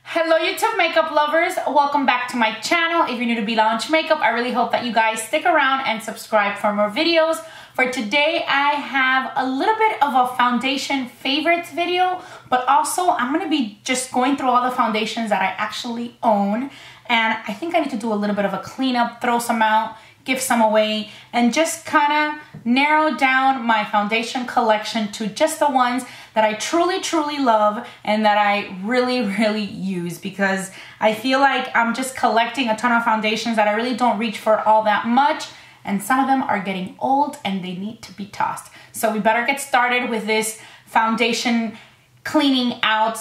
Hello YouTube makeup lovers, welcome back to my channel. If you're new to Be Lounge Makeup, I really hope that you guys stick around and subscribe for more videos. For today, I have a little bit of a foundation favorites video, but also I'm going to be just going through all the foundations that I actually own. And I think I need to do a little bit of a cleanup, throw some out, give some away, and just kind of narrow down my foundation collection to just the ones that I truly love and that I really use, because I feel like I'm just collecting a ton of foundations that I really don't reach for all that much, and some of them are getting old and they need to be tossed. So we better get started with this foundation cleaning out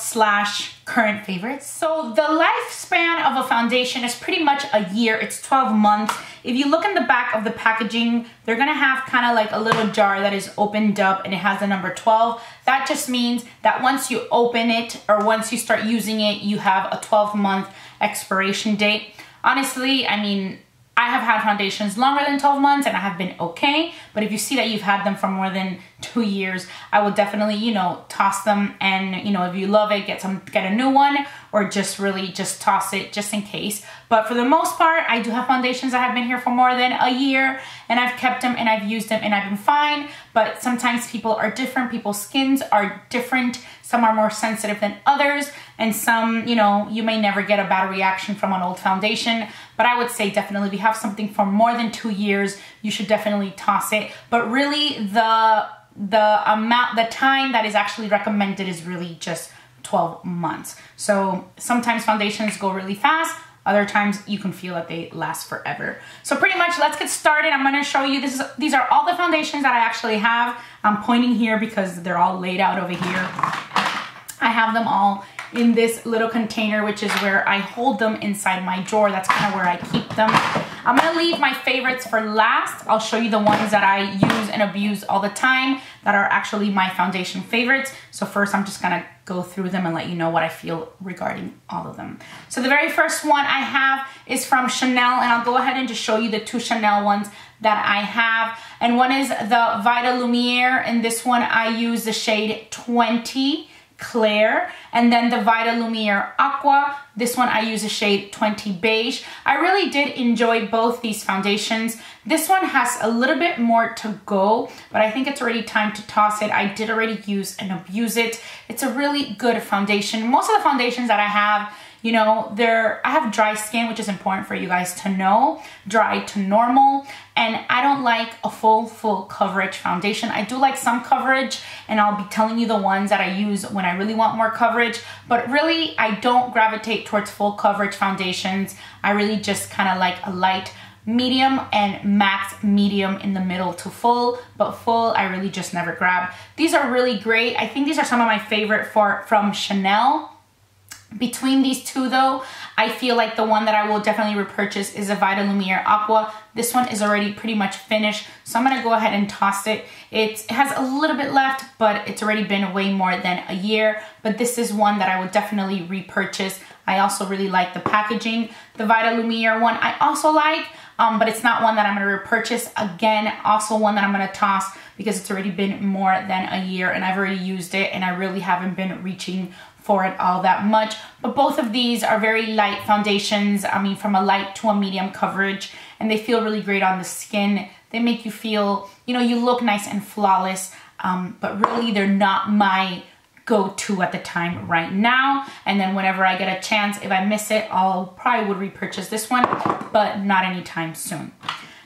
/ current favorites. So the lifespan of a foundation is pretty much a year. It's 12 months. If you look in the back of the packaging, they're gonna have kind of like a little jar that is opened up and it has the number 12. That just means that once you open it or once you start using it, you have a 12-month expiration date. Honestly, I mean, I have had foundations longer than 12 months and I have been okay, but if you see that you've had them for more than 2 years, I would definitely, you know, toss them, and, you know, if you love it, get a new one, or just really just toss it just in case. But for the most part, I do have foundations that have been here for more than a year, and I've kept them and I've used them and I've been fine. But sometimes people are different, people's skins are different. Some are more sensitive than others, and some, you know, you may never get a bad reaction from an old foundation. But I would say definitely if you have something for more than 2 years, you should definitely toss it. But really the time that is actually recommended is really just 12 months. So sometimes foundations go really fast, other times you can feel that they last forever. So pretty much let's get started. I'm gonna show you, these are all the foundations that I actually have. I'm pointing here because they're all laid out over here. I have them all in this little container, which is where I hold them inside my drawer. That's kind of where I keep them. I'm gonna leave my favorites for last. I'll show you the ones that I use and abuse all the time that are actually my foundation favorites. So first I'm just gonna go through them and let you know what I feel regarding all of them. So the very first one I have is from Chanel, and I'll go ahead and just show you the 2 Chanel ones that I have. And one is the Vitalumiere, and this one I use the shade 20 Clair, and then the Vitalumiere Aqua. This one I use the shade 20 Beige. I really did enjoy both these foundations. This one has a little bit more to go, but I think it's already time to toss it. I did already use and abuse it. It's a really good foundation. Most of the foundations that I have, you know, I have dry skin, which is important for you guys to know, dry to normal, and I don't like a full coverage foundation. I do like some coverage, and I'll be telling you the ones that I use when I really want more coverage, but really I don't gravitate towards full coverage foundations. I really just kind of like a light medium and max medium in the middle to full, but full I really just never grab. These are really great. I think these are some of my favorite from Chanel. Between these two though, I feel like the one that I will definitely repurchase is a Vitalumiere Aqua. This one is already pretty much finished, so I'm gonna go ahead and toss it. It has a little bit left, but it's already been way more than a year. But this is one that I would definitely repurchase. I also really like the packaging. The Vitalumiere one I also like, but it's not one that I'm gonna repurchase. Again, also one that I'm gonna toss because it's already been more than a year and I've already used it and I really haven't been reaching for it all that much. But both of these are very light foundations. I mean, from a light to a medium coverage, and they feel really great on the skin. They make you feel, you know, you look nice and flawless, but really they're not my go-to at the time right now. And then whenever I get a chance, if I miss it, I'll probably would repurchase this one, but not anytime soon.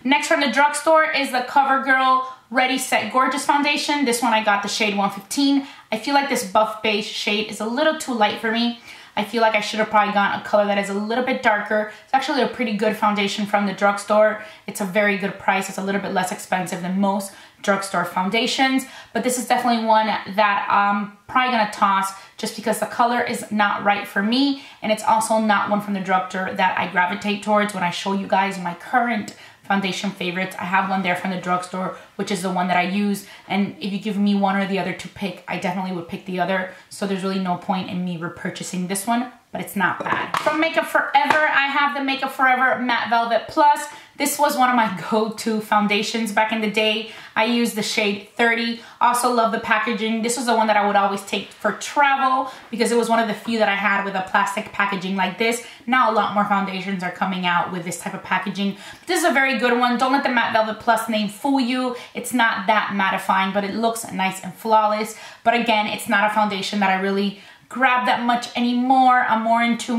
Next from the drugstore is the CoverGirl Ready Set Gorgeous Foundation. This one I got the shade 115. I feel like this buff beige shade is a little too light for me. I feel like I should have probably gotten a color that is a little bit darker. It's actually a pretty good foundation from the drugstore. It's a very good price. It's a little bit less expensive than most drugstore foundations, but this is definitely one that I'm probably gonna toss just because the color is not right for me, and it's also not one from the drugstore that I gravitate towards. When I show you guys my current foundation favorites, I have one there from the drugstore, which is the one that I use, and if you give me one or the other to pick, I definitely would pick the other, so there's really no point in me repurchasing this one but it's not bad. From Makeup Forever, I have the Makeup Forever Matte Velvet Plus. This was one of my go-to foundations back in the day. I used the shade 30. Also love the packaging. This was the one that I would always take for travel because it was one of the few that I had with a plastic packaging like this. Now a lot more foundations are coming out with this type of packaging. This is a very good one. Don't let the Matte Velvet Plus name fool you. It's not that mattifying, but it looks nice and flawless. But again, it's not a foundation that I really grab that much anymore. I'm more into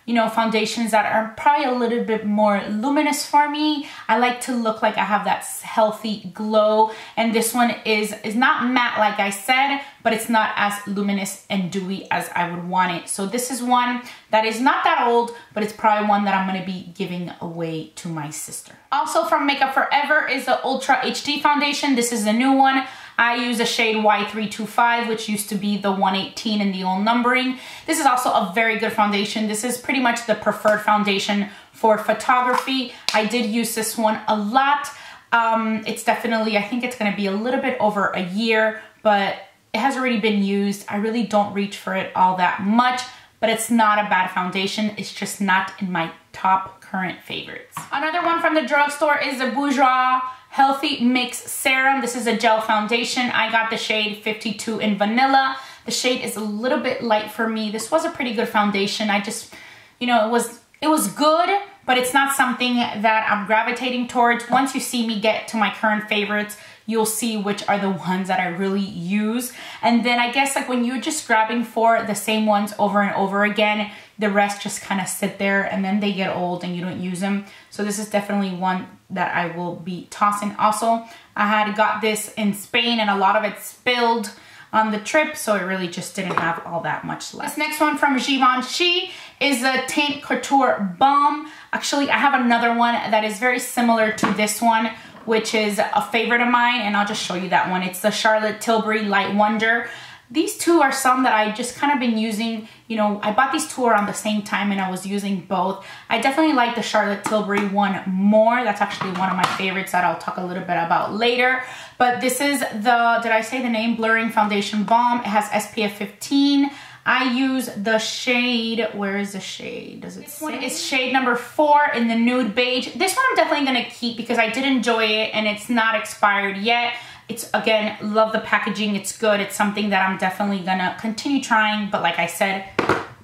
you know, foundations that are probably a little bit more luminous for me. I like to look like I have that healthy glow, and this one is not matte like I said, but it's not as luminous and dewy as I would want it. So this is one that is not that old, but it's probably one that I'm gonna be giving away to my sister. Also from Makeup Forever is the Ultra HD foundation. This is the new one. I use a shade Y325, which used to be the 118 in the old numbering. This is also a very good foundation. This is pretty much the preferred foundation for photography. I did use this one a lot. It's definitely, I think it's gonna be a little bit over a year, but it has already been used. I really don't reach for it all that much, but it's not a bad foundation. It's just not in my top current favorites. Another one from the drugstore is the Bourjois Healthy Mix Serum. This is a gel foundation. I got the shade 52 in Vanilla. The shade is a little bit light for me. This was a pretty good foundation. I just, you know, it was good, but it's not something that I'm gravitating towards. Once you see me get to my current favorites, you'll see which are the ones that I really use. And then I guess like when you're just grabbing for the same ones over and over again, the rest just kind of sit there and then they get old and you don't use them. So this is definitely one that I will be tossing. Also, I had got this in Spain and a lot of it spilled on the trip, so it really just didn't have all that much left. This next one from Givenchy is a Teint Couture Balm. Actually, I have another one that is very similar to this one, which is a favorite of mine, and I'll just show you that one. It's the Charlotte Tilbury Light Wonder. These two are some that I just kind of been using. You know, I bought these two around the same time and I was using both. I definitely like the Charlotte Tilbury one more. That's actually one of my favorites that I'll talk a little bit about later. But this is the, did I say the name? Blurring Foundation Balm. It has SPF 15. I use the shade, where is the shade? Does it say? This one is shade number 4 in the Nude Beige. This one I'm definitely gonna keep because I did enjoy it and it's not expired yet. It's, again, love the packaging. It's good. It's something that I'm definitely gonna continue trying, but like I said,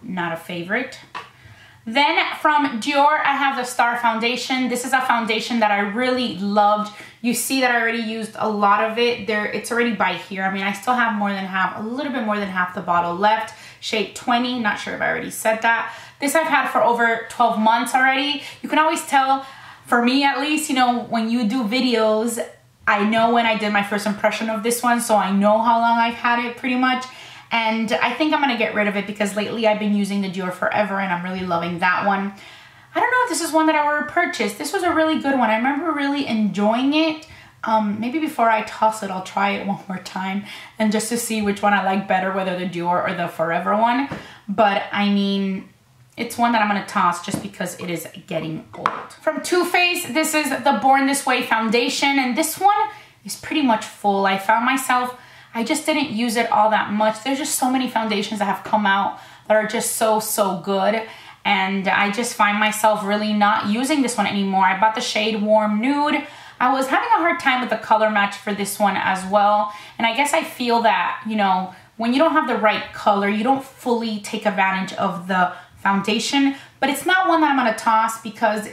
not a favorite. Then from Dior, I have the Star Foundation. This is a foundation that I really loved. You see that I already used a lot of it. It's already by here. I mean, I still have more than half, a little bit more than half the bottle left. Shade 20, not sure if I already said that. This I've had for over 12 months already. You can always tell, for me at least, you know, when you do videos, I know when I did my first impression of this one, so I know how long I've had it pretty much. And I think I'm gonna get rid of it because lately I've been using the Dior Forever and I'm really loving that one. I don't know if this is one that I would purchase. This was a really good one. I remember really enjoying it. Maybe before I toss it, I'll try it one more time and just to see which one I like better, whether the Dior or the Forever one. But I mean, it's one that I'm gonna toss just because it is getting old. From Too Faced, this is the Born This Way foundation, and this one is pretty much full. I found myself, I just didn't use it all that much. There's just so many foundations that have come out that are just so good, and I just find myself really not using this one anymore. I bought the shade Warm Nude. I was having a hard time with the color match for this one as well, and I guess I feel that, you know, when you don't have the right color, you don't fully take advantage of the foundation, but it's not one that I'm gonna toss because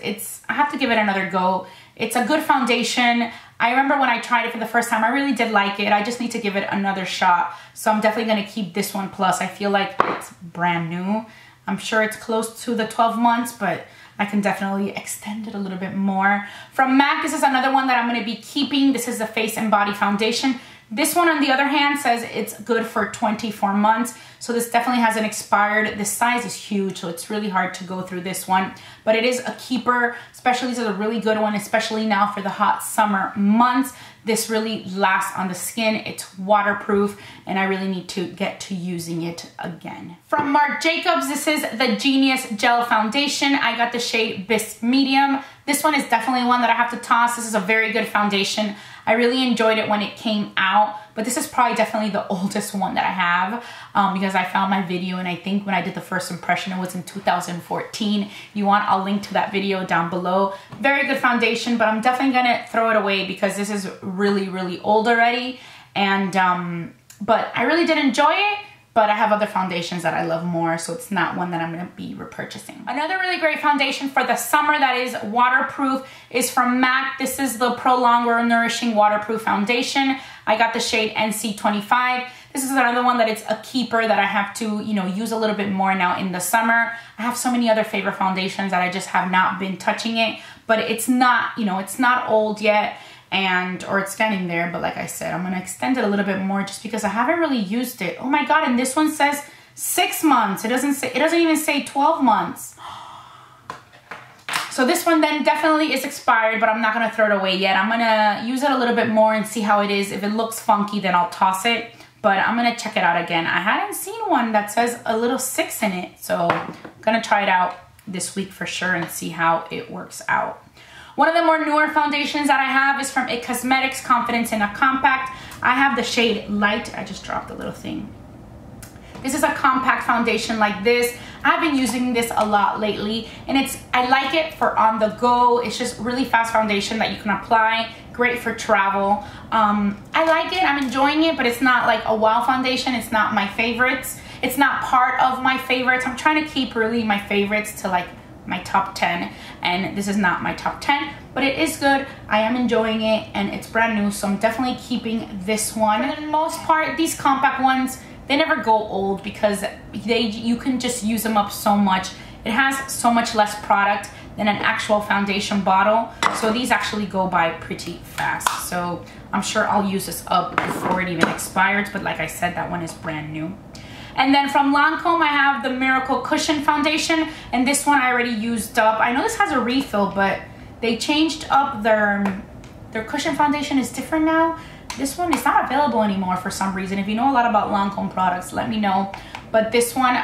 I have to give it another go. It's a good foundation. I remember when I tried it for the first time, I really did like it. I just need to give it another shot. So I'm definitely gonna keep this one plus. I feel like it's brand new. I'm sure it's close to the 12 months, but I can definitely extend it a little bit more. From MAC, this is another one that I'm gonna be keeping. This is the Face and Body Foundation. This one, on the other hand, says it's good for 24 months. So this definitely hasn't expired. This size is huge, so it's really hard to go through this one. But it is a keeper, especially this is a really good one, especially now for the hot summer months. This really lasts on the skin. It's waterproof, and I really need to get to using it again. From Marc Jacobs, this is the Genius Gel Foundation. I got the shade Bisque Medium. This one is definitely one that I have to toss. This is a very good foundation. I really enjoyed it when it came out, but this is probably definitely the oldest one that I have because I found my video, and I think when I did the first impression, it was in 2014. If you want, I'll link to that video down below. Very good foundation, but I'm definitely gonna throw it away because this is really, really old already. And, but I really did enjoy it. But I have other foundations that I love more, so it's not one that I'm gonna be repurchasing. Another really great foundation for the summer that is waterproof is from MAC. This is the Pro Longwear Nourishing Waterproof Foundation. I got the shade NC25. This is another one that it's a keeper that I have to, you know, use a little bit more now in the summer. I have so many other favorite foundations that I just have not been touching it, but it's not, you know, it's not old yet. Or it's getting there, but like I said, I'm gonna extend it a little bit more just because I haven't really used it. Oh my God, and this one says 6 months. It doesn't even say 12 months. So this one then definitely is expired, but I'm not gonna throw it away yet. I'm gonna use it a little bit more and see how it is. If it looks funky, then I'll toss it, but I'm gonna check it out again. I hadn't seen one that says a little 6 in it, so I'm gonna try it out this week for sure and see how it works out. One of the more newer foundations that I have is from IT Cosmetics, Confidence in a Compact. I have the shade Light. I just dropped a little thing. This is a compact foundation like this. I've been using this a lot lately, and I like it for on the go. It's just really fast foundation that you can apply. Great for travel. I like it, I'm enjoying it, but it's not like a wow foundation. It's not my favorites. It's not part of my favorites. I'm trying to keep really my favorites to like my top 10, and this is not my top 10, but it is good. I am enjoying it, and it's brand new, so I'm definitely keeping this one. For the most part, these compact ones, they never go old because you can just use them up so much. It has so much less product than an actual foundation bottle, so these actually go by pretty fast. So I'm sure I'll use this up before it even expires, but like I said, that one is brand new. And then from Lancôme, I have the Miracle Cushion Foundation, and this one I already used up. I know this has a refill, but they changed up their cushion foundation is different now. This one is not available anymore for some reason. If you know a lot about Lancôme products, let me know. But this one,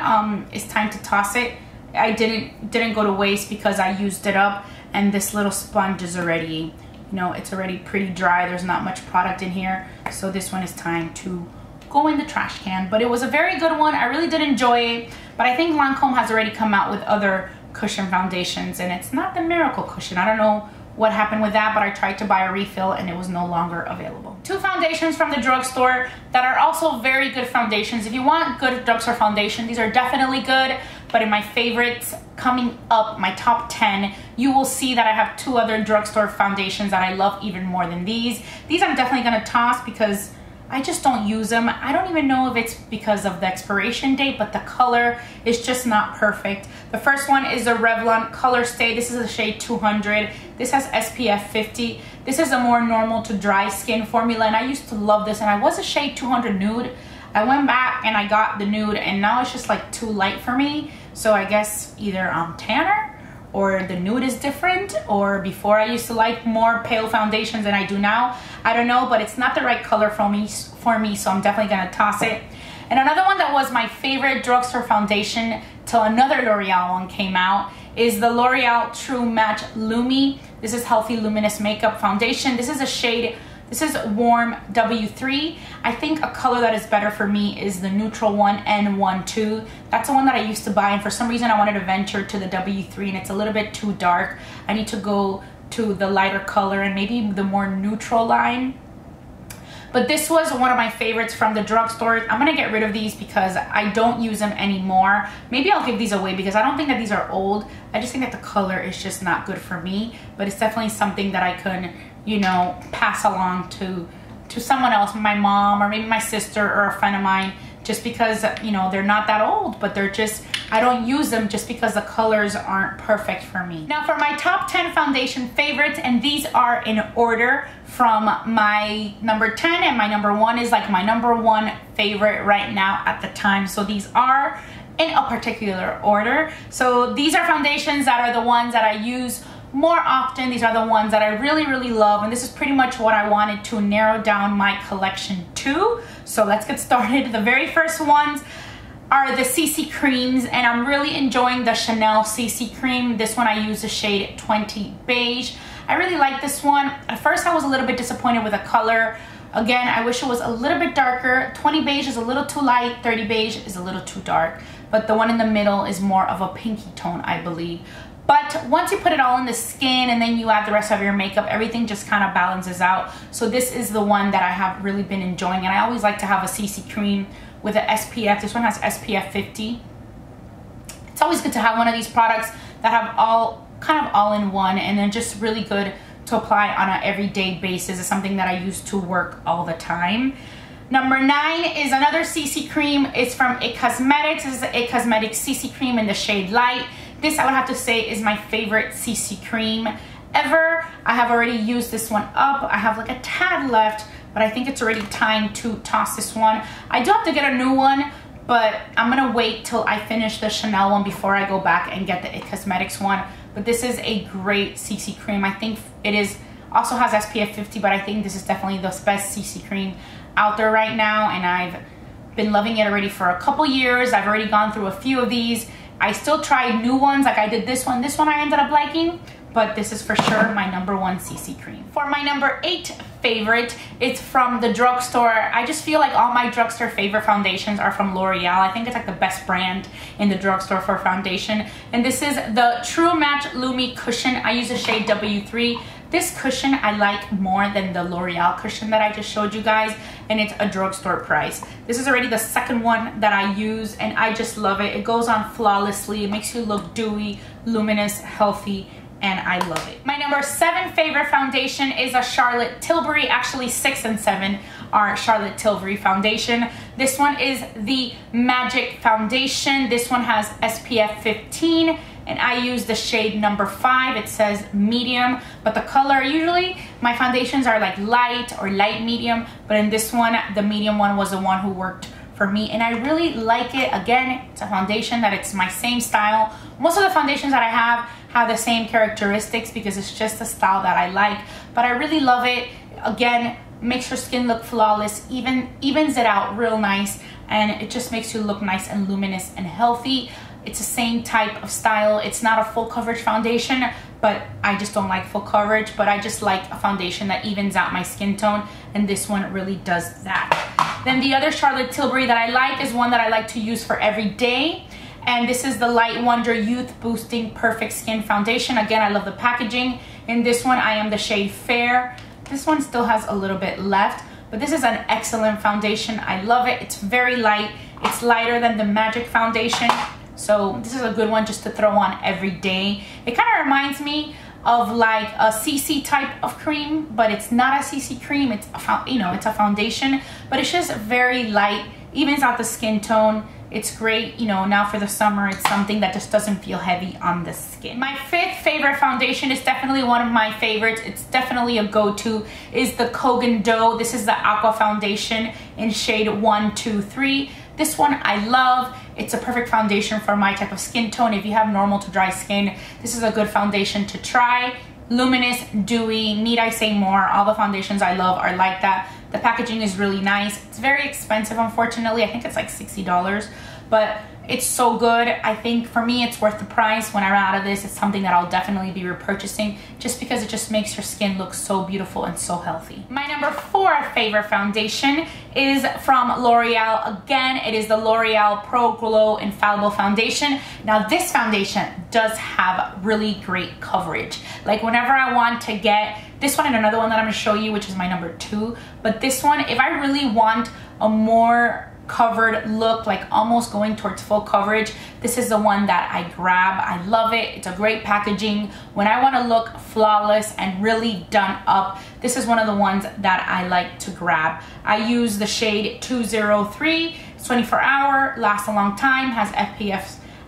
it's time to toss it. I didn't go to waste because I used it up, and this little sponge is already, you know, it's already pretty dry. There's not much product in here, so this one is time to go in the trash can. But it was a very good one. I really did enjoy it, but I think Lancôme has already come out with other cushion foundations, and it's not the Miracle Cushion. I don't know what happened with that, but I tried to buy a refill and it was no longer available. Two foundations from the drugstore that are also very good foundations. If you want good drugstore foundation, these are definitely good, but in my favorites coming up, my top 10, you will see that I have two other drugstore foundations that I love even more than these. These I'm definitely gonna toss because I just don't use them. I don't even know if it's because of the expiration date, but the color is just not perfect. The first one is the Revlon Color Stay. This is a shade 200. This has SPF 50. This is a more normal to dry skin formula, and I used to love this, and I was a shade 200 nude. I went back and I got the nude, and now it's just like too light for me. So I guess either I'm tanner or the nude is different, or before I used to like more pale foundations than I do now. I don't know, but it's not the right color for me, so I'm definitely gonna toss it. And another one that was my favorite drugstore foundation till another L'Oreal one came out is the L'Oreal True Match Lumi. This is Healthy Luminous Makeup Foundation. This is a shade, this is Warm W3. I think a color that is better for me is the neutral one, N12. That's the one that I used to buy, and for some reason I wanted to venture to the W3, and it's a little bit too dark. I need to go to the lighter color and maybe the more neutral line. But this was one of my favorites from the drugstore. I'm gonna get rid of these because I don't use them anymore. Maybe I'll give these away because I don't think that these are old. I just think that the color is just not good for me, but it's definitely something that I can, you know, pass along to someone else, my mom or maybe my sister or a friend of mine, just because, you know, they're not that old, but they're just, I don't use them just because the colors aren't perfect for me. Now for my top 10 foundation favorites, and these are in order from my number 10, and my number 1 is like my number 1 favorite right now at the time. So these are in a particular order. So these are foundations that are the ones that I use more often. These are the ones that I really, really love, and this is pretty much what I wanted to narrow down my collection to. So let's get started. The very first ones are the CC creams, and I'm really enjoying the Chanel CC cream. This one I use the shade 20 Beige. I really like this one. At first I was a little bit disappointed with the color. Again, I wish it was a little bit darker. 20 beige is a little too light, 30 beige is a little too dark, but the one in the middle is more of a pinky tone, I believe. But once you put it all in the skin and then you add the rest of your makeup, everything just kind of balances out. So this is the one that I have really been enjoying, and I always like to have a CC cream with an SPF. This one has SPF 50. It's always good to have one of these products that have kind of all in one, and then just really good to apply on an everyday basis. It's something that I use to work all the time. Number 9 is another CC cream. It's from It Cosmetics. This is the It Cosmetics CC cream in the shade Light. This, I would have to say, is my favorite CC cream ever. I have already used this one up. I have like a tad left, but I think it's already time to toss this one. I do have to get a new one, but I'm gonna wait till I finish the Chanel one before I go back and get the It Cosmetics one. But this is a great CC cream. I think it is also has SPF 50, but I think this is definitely the best CC cream out there right now, and I've been loving it already for a couple years. I've already gone through a few of these. I still try new ones, like I did this one. This one I ended up liking, but this is for sure my number 1 CC cream. For my number 8 favorite, it's from the drugstore. I just feel like all my drugstore favorite foundations are from L'Oreal. I think it's like the best brand in the drugstore for foundation. And this is the True Match Lumi Cushion. I use the shade W3. This cushion I like more than the L'Oreal cushion that I just showed you guys, and it's a drugstore price. This is already the second one that I use, and I just love it. It goes on flawlessly. It makes you look dewy, luminous, healthy, and I love it. My number 7 favorite foundation is a Charlotte Tilbury. Actually, 6 and 7 are Charlotte Tilbury foundation. This one is the Magic Foundation. This one has SPF 15, and I use the shade number 5. It says medium, but the color, usually my foundations are like light or light medium, but in this one, the medium one was the one who worked for me, and I really like it. Again, it's a foundation that it's my same style. Most of the foundations that I have the same characteristics because it's just a style that I like, but I really love it. Again, makes your skin look flawless, evens it out real nice, and it just makes you look nice and luminous and healthy. It's the same type of style. It's not a full coverage foundation, but I just don't like full coverage, but I just like a foundation that evens out my skin tone, and this one really does that. Then the other Charlotte Tilbury that I like is one that I like to use for every day, and this is the Light Wonder Youth Boosting Perfect Skin Foundation. Again, I love the packaging. In this one, I am the shade Fair. This one still has a little bit left, but this is an excellent foundation. I love it. It's very light. It's lighter than the Magic Foundation, so this is a good one just to throw on every day. It kind of reminds me of like a CC type of cream, but it's not a CC cream. It's a, it's a foundation, but it's just very light, evens out the skin tone. It's great, now for the summer, it's something that just doesn't feel heavy on the skin. My 5th favorite foundation is definitely one of my favorites. It's definitely a go-to, is the Kogan Dough. This is the Aqua Foundation in shade 123. This one I love. It's a perfect foundation for my type of skin tone. If you have normal to dry skin, this is a good foundation to try. Luminous, dewy, need I say more? All the foundations I love are like that. The packaging is really nice. It's very expensive, unfortunately. I think it's like $60, but it's so good. I think for me, it's worth the price. When I run out of this, it's something that I'll definitely be repurchasing just because it just makes your skin look so beautiful and so healthy. My number 4 favorite foundation is from L'Oreal. Again, it is the L'Oreal Pro Glow Infallible Foundation. Now, this foundation does have really great coverage. Like whenever I want to get this one and another one that I'm gonna show you, which is my number 2, but this one, if I really want a more covered look, like almost going towards full coverage, this is the one that I grab. I love it. It's a great packaging. When I want to look flawless and really done up, this is one of the ones that I like to grab. I use the shade 203. It's 24 hour, lasts a long time, has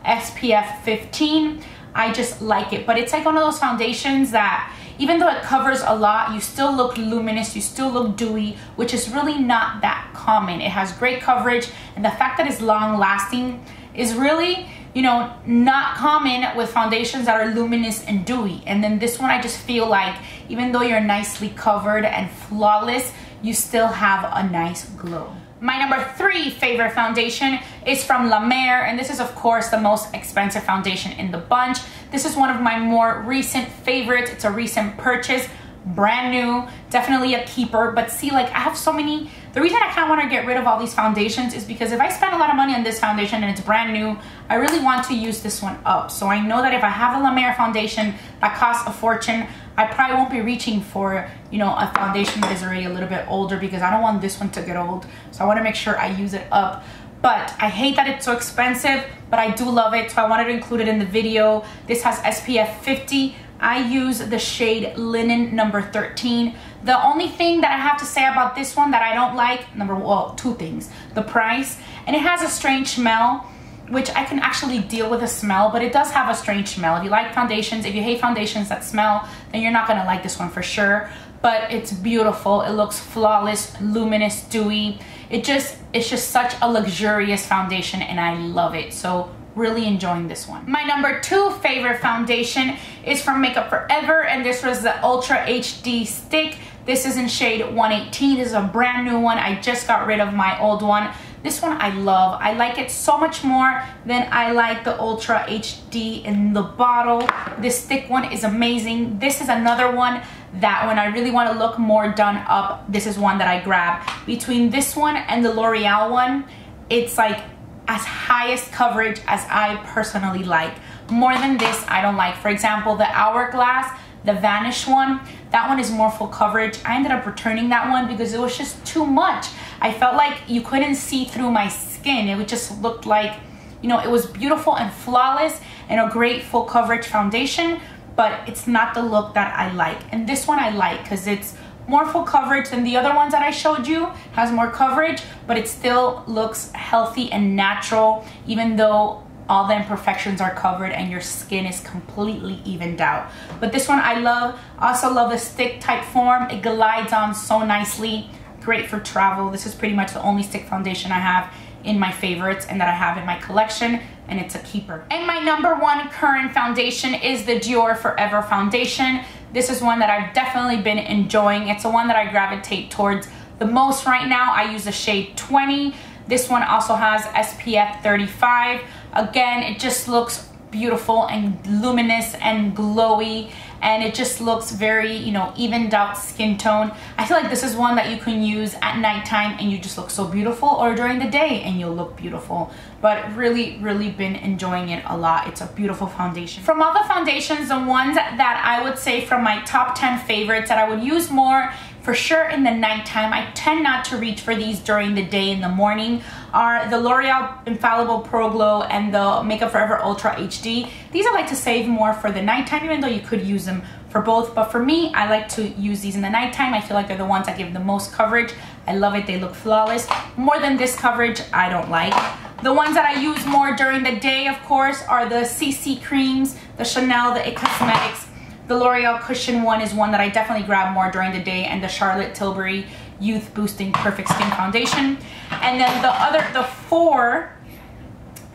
SPF 15. I just like it, but it's like one of those foundations that even though it covers a lot, you still look luminous, you still look dewy, which is really not that common. It has great coverage, and the fact that it's long lasting is really, not common with foundations that are luminous and dewy. And then this one, I just feel like even though you're nicely covered and flawless, you still have a nice glow. My number 3 favorite foundation is from La Mer, and this is of course the most expensive foundation in the bunch. This is one of my more recent favorites. It's a recent purchase, brand new, definitely a keeper. But see, like, I have so many. The reason I kind of want to get rid of all these foundations is because if I spend a lot of money on this foundation and it's brand new, I really want to use this one up. So I know that if I have a La Mer foundation that costs a fortune, I probably won't be reaching for, you know, a foundation that is already a little bit older, because I don't want this one to get old. So I want to make sure I use it up. But I hate that it's so expensive, but I do love it, so I wanted to include it in the video. This has SPF 50. I use the shade Linen number 13. The only thing that I have to say about this one that I don't like, well, two things. The price, and it has a strange smell, which I can actually deal with a smell, but it does have a strange smell. If you like foundations, if you hate foundations that smell, then you're not gonna like this one for sure. But it's beautiful. It looks flawless, luminous, dewy. It's just such a luxurious foundation, and I love it. So really enjoying this one. My number 2 favorite foundation is from Makeup Forever, and this was the Ultra HD Stick. This is in shade 118. This is a brand new one. I just got rid of my old one. This one I love. I like it so much more than I like the Ultra HD in the bottle. This thick one is amazing. This is another one that when I really want to look more done up, this is one that I grab. Between this one and the L'Oreal one, it's like as highest coverage as I personally like. More than this, I don't like. For example, the Hourglass, the Vanish one, that one is more full coverage. I ended up returning that one because it was just too much. I felt like you couldn't see through my skin. It just looked like, you know, it was beautiful and flawless and a great full coverage foundation, but it's not the look that I like. And this one I like because it's more full coverage than the other ones that I showed you. Has more coverage, but it still looks healthy and natural, even though all the imperfections are covered and your skin is completely evened out. But this one I love. Also love the stick type form. It glides on so nicely. Great for travel. This is pretty much the only stick foundation I have in my favorites and that I have in my collection, and it's a keeper. And my number 1 current foundation is the Dior Forever foundation. This is one that I've definitely been enjoying. It's the one that I gravitate towards the most right now. I use the shade 20. This one also has SPF 35. Again, it just looks beautiful and luminous and glowy, and it just looks very, you know, evened out skin tone. I feel like this is one that you can use at nighttime and you just look so beautiful, or during the day and you'll look beautiful. But really been enjoying it a lot. It's a beautiful foundation. From all the foundations, the ones that I would say from my top 10 favorites that I would use more for sure in the nighttime, I tend not to reach for these during the day, in the morning, are the L'Oreal Infallible Pro Glow and the Makeup Forever Ultra HD. These I like to save more for the nighttime, even though you could use them for both. But for me, I like to use these in the nighttime. I feel like they're the ones that give the most coverage. I love it. They look flawless. More than this coverage, I don't like. The ones that I use more during the day, of course, are the CC creams, the Chanel, the It Cosmetics. The L'Oreal Cushion one is one that I definitely grab more during the day, and the Charlotte Tilbury Youth Boosting Perfect Skin Foundation. And then the 4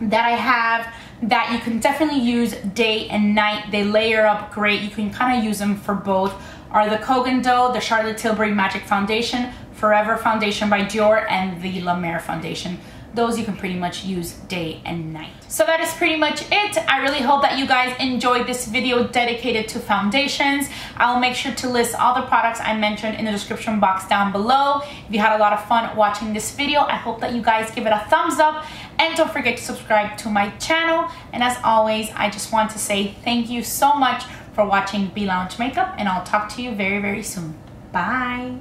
that I have that you can definitely use day and night, they layer up great, you can kind of use them for both, are the Kogan Dough, the Charlotte Tilbury Magic Foundation, Forever Foundation by Dior, and the La Mer Foundation. Those you can pretty much use day and night. So that is pretty much it. I really hope that you guys enjoyed this video dedicated to foundations. I will make sure to list all the products I mentioned in the description box down below. If you had a lot of fun watching this video, I hope that you guys give it a thumbs up, and don't forget to subscribe to my channel. And as always, I just want to say thank you so much for watching Be Lounge Makeup, and I'll talk to you very soon. Bye.